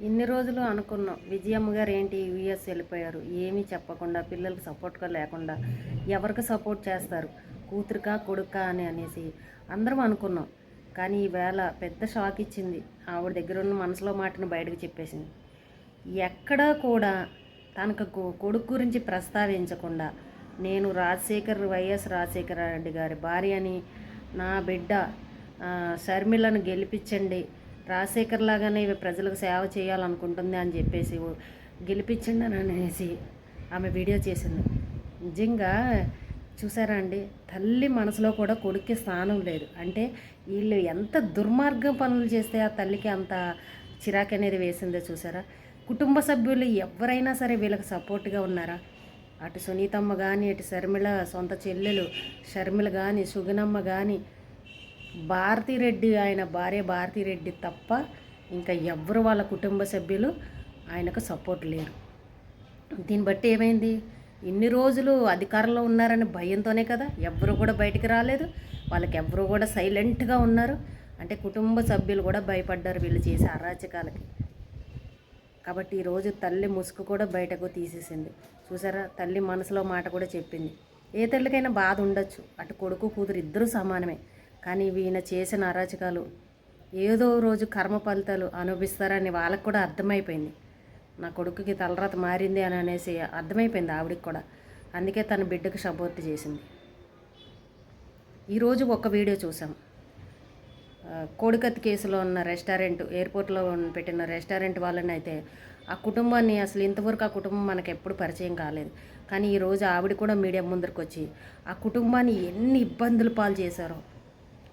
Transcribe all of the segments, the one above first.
ఇన్ని రోజులు అనుకున్నాం విజయమ్మ గారు ఏంటి యూఎస్ వెళ్ళిపోయారు, ఏమీ చెప్పకుండా పిల్లలకి సపోర్ట్గా లేకుండా ఎవరికి సపోర్ట్ చేస్తారు, కూతురుకా కొడుకా అని అనేసి అందరం అనుకున్నాం. కానీ ఈవేళ పెద్ద షాక్ ఇచ్చింది. ఆవిడ దగ్గర ఉన్న మనసులో మాటను బయటకు చెప్పేసింది. ఎక్కడా కూడా తనకు కొడుకు గురించి ప్రస్తావించకుండా నేను వైఎస్ రాజశేఖర రెడ్డి గారి భార్యని, నా బిడ్డ షర్మిలను గెలిపించండి, రాజశేఖర్ లాగానే ప్రజలకు సేవ చేయాలనుకుంటుంది అని చెప్పేసి గెలిపించండి అని అనేసి ఆమె వీడియో చేసింది. నిజంగా చూసారా అండి, తల్లి మనసులో కూడా కొడుక్కి స్థానం లేదు అంటే వీళ్ళు ఎంత దుర్మార్గం పనులు చేస్తే ఆ తల్లికి అంత చిరాకు అనేది వేసిందో చూసారా. కుటుంబ సభ్యులు ఎవరైనా సరే వీళ్ళకి సపోర్ట్గా ఉన్నారా? అటు సునీతమ్మ కానీ, ఇటు షర్మిల సొంత చెల్లెలు షర్మిల కానీ, సుగనమ్మ కానీ, భారతిరెడ్డి ఆయన భార్య భారతిరెడ్డి తప్ప ఇంకా ఎవ్వరు వాళ్ళ కుటుంబ సభ్యులు ఆయనకు సపోర్ట్ లేరు. దీన్ని బట్టి ఏమైంది, ఇన్ని రోజులు అధికారంలో ఉన్నారని భయంతోనే కదా ఎవ్వరు కూడా బయటికి రాలేదు, వాళ్ళకి ఎవ్వరు కూడా సైలెంట్గా ఉన్నారు. అంటే కుటుంబ సభ్యులు కూడా భయపడ్డారు వీళ్ళు చేసే అరాచకాలకి. కాబట్టి ఈరోజు తల్లి ముసుగు కూడా బయటకు తీసేసింది. చూసారా, తల్లి మనసులో మాట కూడా చెప్పింది. ఏ తల్లికైనా బాధ ఉండొచ్చు, అటు కొడుకు కూతురు ఇద్దరూ సమానమే. కానీ ఈయన చేసిన అరాచకాలు ఏదో రోజు కర్మ ఫలితాలు అనుభవిస్తారని వాళ్ళకు కూడా అర్థమైపోయింది. నా కొడుకుకి తలరాత మారింది అని అనేసి అర్థమైపోయింది ఆవిడకి కూడా. అందుకే తన బిడ్డకు సపోర్ట్ చేసింది. ఈరోజు ఒక వీడియో చూసాం. కోడికత్తి కేసులో ఉన్న రెస్టారెంట్, ఎయిర్పోర్ట్లో పెట్టిన రెస్టారెంట్ వాళ్ళని అయితే ఆ కుటుంబాన్ని అసలు ఇంతవరకు ఆ కుటుంబం మనకు ఎప్పుడు పరిచయం కాలేదు. కానీ ఈరోజు ఆవిడ కూడా మీడియా ముందరికి వచ్చి ఆ కుటుంబాన్ని ఎన్ని ఇబ్బందులు పాలు చేశారో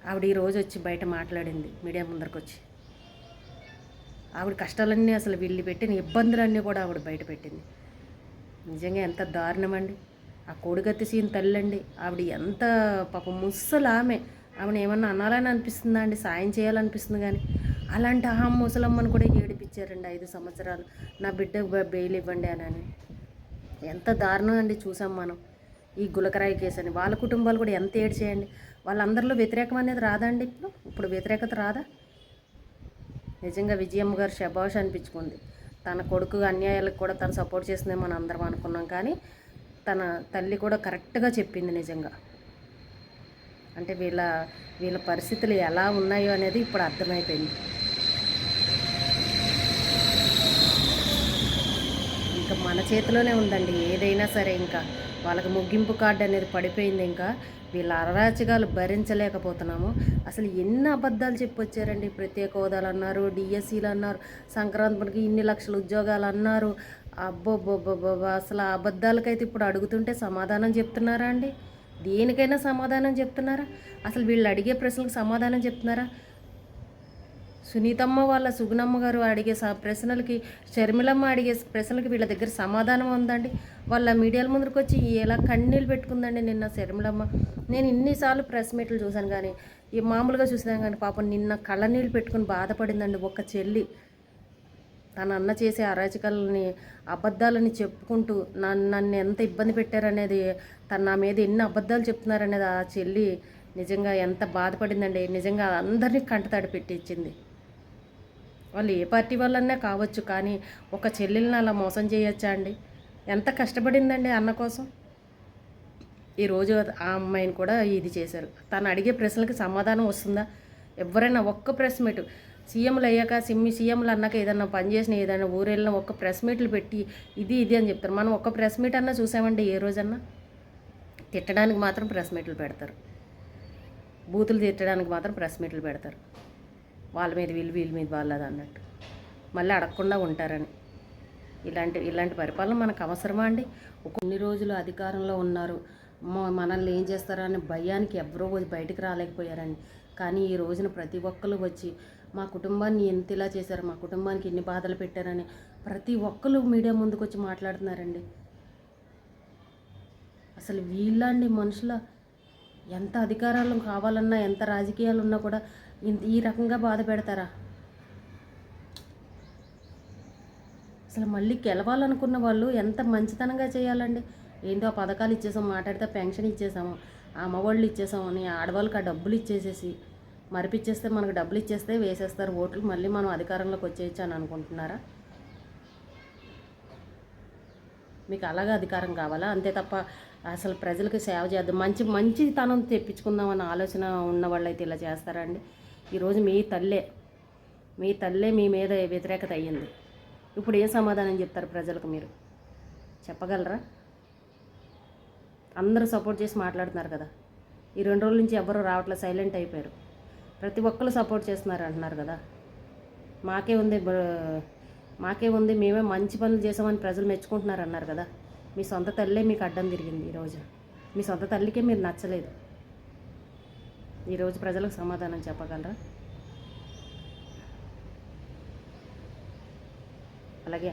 ఆవిడ ఈరోజు వచ్చి బయట మాట్లాడింది. మీడియా ముందరికి వచ్చి ఆవిడ కష్టాలన్నీ అసలు వీళ్ళు పెట్టిన ఇబ్బందులన్నీ కూడా ఆవిడ బయట పెట్టింది. నిజంగా ఎంత దారుణమండి. ఆ కోడికత్తి సీన్ తల్లండి, ఆవిడ ఎంత పాపం ముసలు ఆమెను ఏమన్నా అనాలని అనిపిస్తుందా అండి, సాయం చేయాలనిపిస్తుంది. కానీ అలాంటి ముసలమ్మను కూడా ఏడిపించారండి 5 సంవత్సరాలు, నా బిడ్డకు బెయిల్ ఇవ్వండి అని. ఎంత దారుణం అండి చూసాం మనం ఈ గులకరాయి కేసు అని. వాళ్ళ కుటుంబాలు కూడా ఎంత ఏడ్చేయండి. వాళ్ళందరిలో వ్యతిరేకం అనేది రాదా అండి? ఇప్పుడు వ్యతిరేకత రాదా? నిజంగా విజయమ్మ గారు శబాష్ అనిపించుకుంది. తన కొడుకు అన్యాయాలకు కూడా తను సపోర్ట్ చేస్తుందేమో మనం అందరం అనుకున్నాం. కానీ తన తల్లి కూడా కరెక్ట్గా చెప్పింది నిజంగా. అంటే వీళ్ళ పరిస్థితులు ఎలా ఉన్నాయో అనేది ఇప్పుడు అర్థమైపోయింది. ఇంకా మన చేతిలోనే ఉందండి ఏదైనా సరే. ఇంకా వాళ్ళకి ముగింపు కార్డు అనేది పడిపోయింది. ఇంకా వీళ్ళ అరాచకాలు భరించలేకపోతున్నాము. అసలు ఎన్ని అబద్ధాలు చెప్పొచ్చారండి. ప్రత్యేక హోదాలు అన్నారు, డిఎస్సీలు అన్నారు, సంక్రాంతికి ఇన్ని లక్షల ఉద్యోగాలు అన్నారు. అబ్బోబ్బోబ్బోబ్బో, అసలు ఆ అబద్ధాలకైతే ఇప్పుడు అడుగుతుంటే సమాధానం చెప్తున్నారా అండి? దేనికైనా సమాధానం చెప్తున్నారా? అసలు వీళ్ళు అడిగే ప్రశ్నలకు సమాధానం చెప్తున్నారా? సునీతమ్మ వాళ్ళ సుగుణమ్మ గారు అడిగే ప్రశ్నలకి, షర్మిలమ్మ అడిగే ప్రశ్నలకి వీళ్ళ దగ్గర సమాధానం ఉందండి? వాళ్ళ మీడియాల ముందుకు వచ్చి ఎలా కన్నీళ్ళు పెట్టుకుందండి నిన్న షర్మిలమ్మ. నేను ఇన్నిసార్లు ప్రెస్ మీట్లు చూశాను కానీ ఈ మామూలుగా చూసాను కానీ పాపం నిన్న కళ్ళనీళ్ళు పెట్టుకుని బాధపడిందండి ఒక చెల్లి. తన అన్న చేసే అరాచకాలని, అబద్ధాలని చెప్పుకుంటూ నన్ను ఎంత ఇబ్బంది పెట్టారనేది, తన నా మీద ఎన్ని అబద్ధాలు చెప్తున్నారనేది ఆ చెల్లి నిజంగా ఎంత బాధపడిందండి. నిజంగా అందరినీ కంటతడి పెట్టించింది. వాళ్ళు ఏ పార్టీ వాళ్ళన్నా కావచ్చు, కానీ ఒక చెల్లెల్ని అలా మోసం చేయొచ్చా అండి? ఎంత కష్టపడిందండి అన్న కోసం. ఈరోజు ఆ అమ్మాయిని కూడా ఇది చేశారు. తను అడిగే ప్రశ్నలకి సమాధానం వస్తుందా? ఎవరైనా ఒక్క ప్రెస్ మీట్ సీఎంలు అయ్యాక సీఎంలు అన్నాక ఏదన్నా పని చేసిన, ఏదైనా ఊరు వెళ్ళినా ఒక్క ప్రెస్ మీట్లు పెట్టి ఇది అని చెప్తారు. మనం ఒక్క ప్రెస్ మీట్ అన్నా చూసామండి ఏ రోజన్నా? తిట్టడానికి మాత్రం ప్రెస్ మీట్లు పెడతారు, బూతులు తిట్టడానికి మాత్రం ప్రెస్ మీట్లు పెడతారు. వాళ్ళ మీద వీళ్ళ మీద వాళ్ళది అన్నట్టు మళ్ళీ అడగకుండా ఉంటారని. ఇలాంటి పరిపాలన మనకు అవసరమా అండి? కొన్ని రోజులు అధికారంలో ఉన్నారు, మనల్ని ఏం చేస్తారని భయానికి ఎవరో బయటికి రాలేకపోయారని. కానీ ఈ రోజున ప్రతి ఒక్కరు వచ్చి మా కుటుంబాన్ని ఎంత ఇలా చేశారు, మా కుటుంబానికి ఎన్ని బాధలు పెట్టారని ప్రతి ఒక్కరు మీడియా ముందుకు వచ్చి మాట్లాడుతున్నారండి. అసలు వీళ్ళండి మనుషుల ఎంత అధికారాలు కావాలన్నా, ఎంత రాజకీయాలు ఉన్నా కూడా ఈ రకంగా బాధ పెడతారా? అసలు మళ్ళీ గెలవాలనుకున్న వాళ్ళు ఎంత మంచితనంగా చేయాలండి. ఏంటో ఆ పథకాలు ఇచ్చేసాం, మాట్లాడితే పెన్షన్ ఇచ్చేసాము, ఆ అమ్మఒళ్ళు ఇచ్చేసాము అని ఆడవాళ్ళకి ఆ డబ్బులు ఇచ్చేసేసి మరిపిచ్చేస్తే మనకు డబ్బులు ఇచ్చేస్తే వేసేస్తారు ఓట్లు, మళ్ళీ మనం అధికారంలోకి వచ్చేయచ్చు అని అనుకుంటున్నారా? మీకు అలాగే అధికారం కావాలా? అంతే తప్ప అసలు ప్రజలకు సేవ చేద్దాం, మంచితనం తెప్పించుకుందామన్న ఆలోచన ఉన్న వాళ్ళైతే ఇలా చేస్తారండి? ఈరోజు మీ తల్లే మీ మీద వ్యతిరేకత అయ్యింది. ఇప్పుడు ఏం సమాధానం చెప్తారు ప్రజలకు? మీరు చెప్పగలరా? అందరూ సపోర్ట్ చేసి మాట్లాడుతున్నారు కదా, ఈ 2 రోజుల నుంచి ఎవరు రావట్లేదు, సైలెంట్ అయిపోయారు. ప్రతి ఒక్కరు సపోర్ట్ చేస్తున్నారు అంటున్నారు కదా. మాకే ఉంది మేమే మంచి పనులు చేసామని ప్రజలు మెచ్చుకుంటున్నారు అన్నారు కదా. మీ సొంత తల్లే మీకు అడ్డం తిరిగింది ఈరోజు. మీ సొంత తల్లికే మీరు నచ్చలేదు. ఈరోజు ప్రజలకు సమాధానం చెప్పగలరా? అలాగే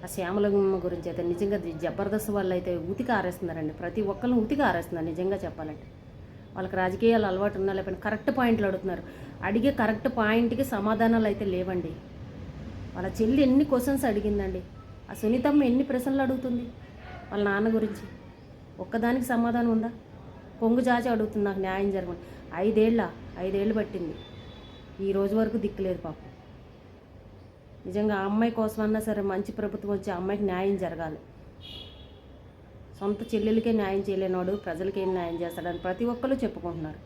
ఆ శ్యామలమ్మ గురించి అయితే నిజంగా జబర్దస్త్ వాళ్ళు అయితే ఉతికి ఆరేస్తున్నారండి. ప్రతి ఒక్కరిని ఉతికి ఆరేస్తున్నారు నిజంగా చెప్పాలంటే. వాళ్ళకి రాజకీయాలు అలవాటు ఉన్నా లేకపోతే కరెక్ట్ పాయింట్లు అడుగుతున్నారు. అడిగే కరెక్ట్ పాయింట్కి సమాధానాలు అయితే లేవండి. వాళ్ళ చెల్లి ఎన్ని క్వశ్చన్స్ అడిగిందండి, ఆ సునీతమ్మ ఎన్ని ప్రశ్నలు అడుగుతుంది వాళ్ళ నాన్న గురించి. ఒక్కదానికి సమాధానం ఉందా? కొంగు చాచి అడుగుతుంది నాకు న్యాయం జరగమని. 5 ఏళ్ళు పట్టింది, ఈ రోజు వరకు దిక్కులేదు పాపం. నిజంగా ఆ అమ్మాయి కోసమన్నా సరే మంచి ప్రభుత్వం వచ్చి ఆ అమ్మాయికి న్యాయం జరగాలి. సొంత చెల్లెలకే న్యాయం చేయలేనివాడు ప్రజలకి ఏం న్యాయం చేస్తాడని ప్రతి ఒక్కరు చెప్పుకుంటున్నారు.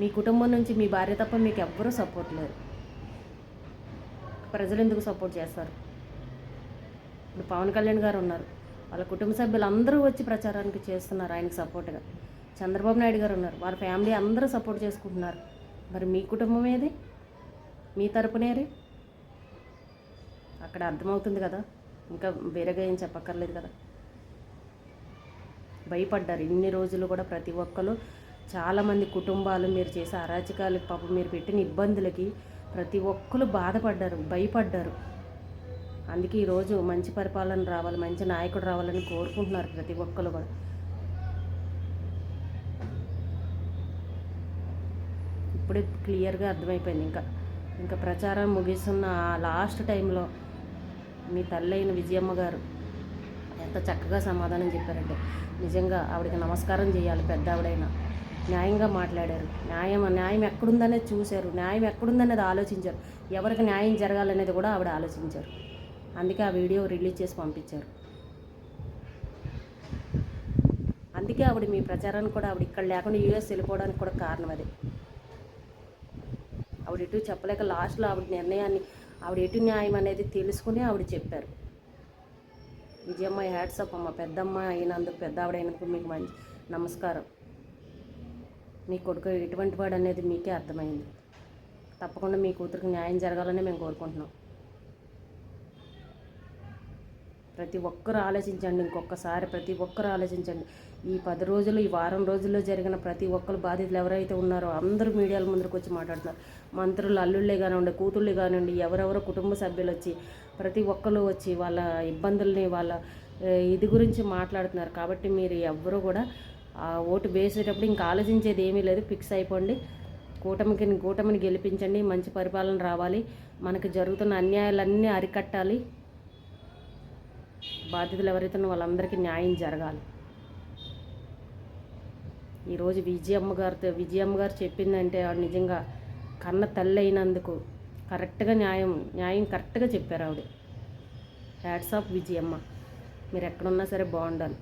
మీ కుటుంబం నుంచి మీ భార్య తప్ప మీకు ఎవ్వరూ సపోర్ట్ లేరు. ప్రజలు ఎందుకు సపోర్ట్ చేస్తారు? ఇప్పుడు పవన్ కళ్యాణ్ గారు ఉన్నారు, వాళ్ళ కుటుంబ సభ్యులు అందరూ వచ్చి ప్రచారానికి చేస్తున్నారు ఆయనకు సపోర్ట్గా. చంద్రబాబు నాయుడు గారు ఉన్నారు, వాళ్ళ ఫ్యామిలీ అందరూ సపోర్ట్ చేసుకుంటున్నారు. మరి మీ కుటుంబం ఏది? మీ తరపునేది? అక్కడ అర్థమవుతుంది కదా, ఇంకా వేరేగా ఏం చెప్పక్కర్లేదు కదా. భయపడ్డారు ఇన్ని రోజులు కూడా ప్రతి ఒక్కరు. చాలామంది కుటుంబాలు మీరు చేసే అరాచకాలకి, పాపం మీరు పెట్టిన ఇబ్బందులకి ప్రతి ఒక్కరు బాధపడ్డారు, భయపడ్డారు. అందుకే ఈరోజు మంచి పరిపాలన రావాలి, మంచి నాయకుడు రావాలని కోరుకుంటున్నారు ప్రతి ఒక్కరు కూడా. ఇప్పుడే క్లియర్గా అర్థమైపోయింది. ఇంకా ప్రచారం ముగిస్తున్న ఆ లాస్ట్ టైంలో మీ తల్లైన విజయమ్మ గారు ఎంత చక్కగా సమాధానం చెప్పారంటే నిజంగా ఆవిడకి నమస్కారం చేయాలి. పెద్ద ఆవిడైనా న్యాయంగా మాట్లాడారు. న్యాయం ఎక్కడుందనేది చూశారు, న్యాయం ఎక్కడుందనేది ఆలోచించారు. ఎవరికి న్యాయం జరగాలనేది కూడా ఆవిడ ఆలోచించారు. అందుకే ఆ వీడియో రిలీజ్ చేసి పంపించారు. అందుకే ఆవిడ మీ ప్రచారానికి కూడా ఆవిడ ఇక్కడ లేకుండా యూఎస్ వెళ్ళిపోవడానికి కూడా కారణం అది. ఆవిడ ఎటు చెప్పలేక లాస్ట్లో ఆవిడ నిర్ణయాన్ని, ఆవిడ ఎటు న్యాయం అనేది తెలుసుకుని ఆవిడ చెప్పారు. విజయమ్మ హ్యాట్సప్ అమ్మ, పెద్దమ్మ అయినందుకు, పెద్ద ఆవిడ అయినందుకు మీకు మంచి నమస్కారం. మీ కొడుకు ఎటువంటి వాడు అనేది మీకే అర్థమైంది. తప్పకుండా మీ కూతురికి న్యాయం జరగాలని మేము కోరుకుంటున్నాం. ప్రతి ఒక్కరు ఆలోచించండి, ఇంకొకసారి ప్రతి ఒక్కరు ఆలోచించండి. ఈ 10 రోజులు, ఈ వారం రోజుల్లో జరిగిన ప్రతి ఒక్కరు బాధితులు ఎవరైతే ఉన్నారో అందరూ మీడియాల ముందుకు వచ్చి మాట్లాడుతున్నారు. మంత్రులు అల్లుళ్ళే కానివ్వండి, కూతుళ్ళే కానివ్వండి, ఎవరెవరో కుటుంబ సభ్యులు వచ్చి ప్రతి ఒక్కరు వచ్చి వాళ్ళ ఇబ్బందుల్ని, వాళ్ళ ఇది గురించి మాట్లాడుతున్నారు. కాబట్టి మీరు ఎవ్వరూ కూడా ఓటు వేసేటప్పుడు ఇంకా ఆలోచించేది ఏమీ లేదు, ఫిక్స్ అయిపోండి. కూటమిని గెలిపించండి. మంచి పరిపాలన రావాలి. మనకు జరుగుతున్న అన్యాయాలన్నీ అరికట్టాలి. బాధితులు ఎవరైతే వాళ్ళందరికీ న్యాయం జరగాలి. ఈరోజు విజయమ్మ గారు చెప్పిందంటే ఆవిడ నిజంగా కన్న తల్లి అయినందుకు కరెక్ట్గా న్యాయం కరెక్ట్గా చెప్పారు ఆవిడ. Hats off Vijayamma. మీరు ఎక్కడున్నా సరే బాగుండాలి.